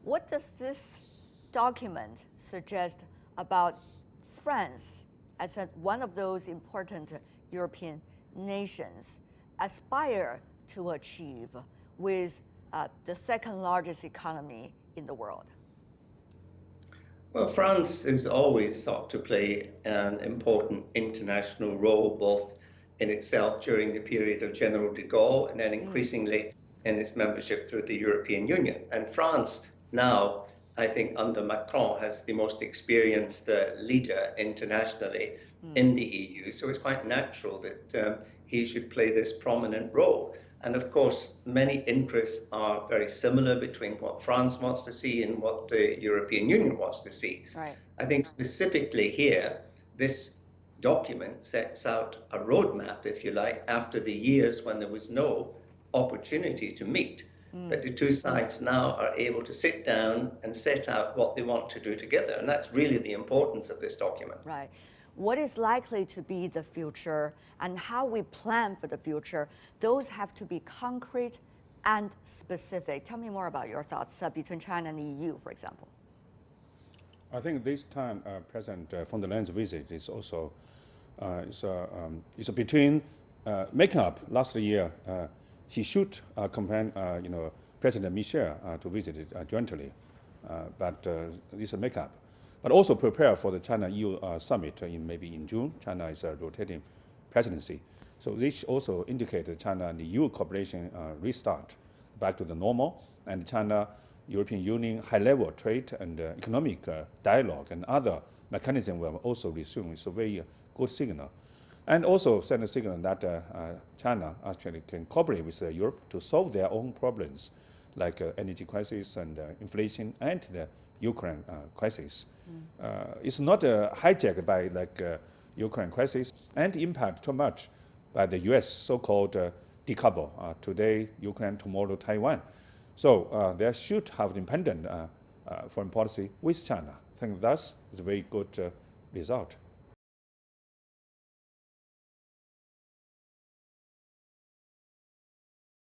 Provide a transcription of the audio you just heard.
What does this document suggest about France as one of those important European nations aspire to achieve with the second largest economy in the world? Well, France has always sought to play an important international role, both in itself during the period of General de Gaulle and then increasingly in its membership through the European Union. And France now, I think, under Macron, has the most experienced leader internationally in the EU. So it's quite natural that he should play this prominent role. And of course, many interests are very similar between what France wants to see and what the European Union wants to see. Right. I think specifically here, this document sets out a roadmap, if you like, after the years when there was no opportunity to meet. That the two sides now are able to sit down and set out what they want to do together. And that's really the importance of this document. Right. What is likely to be the future and how we plan for the future, those have to be concrete and specific. Tell me more about your thoughts between China and the EU, for example. I think this time President von der Leyen's visit is also is between making up last year. He should accompany President Michel to visit it jointly, but it's a makeup. But also prepare for the China-EU summit maybe in June. China is a rotating presidency. So this also indicates China and the EU cooperation restart back to the normal, and China-European Union high-level trade and economic dialogue and other mechanisms will also resume. It's a very good signal. And also send a signal that China actually can cooperate with Europe to solve their own problems, like energy crisis and inflation and the Ukraine crisis. It's not hijacked by Ukraine crisis and impact too much by the U.S. so-called decouple. Today, Ukraine, tomorrow, Taiwan. So they should have independent foreign policy with China. I think that's a very good result.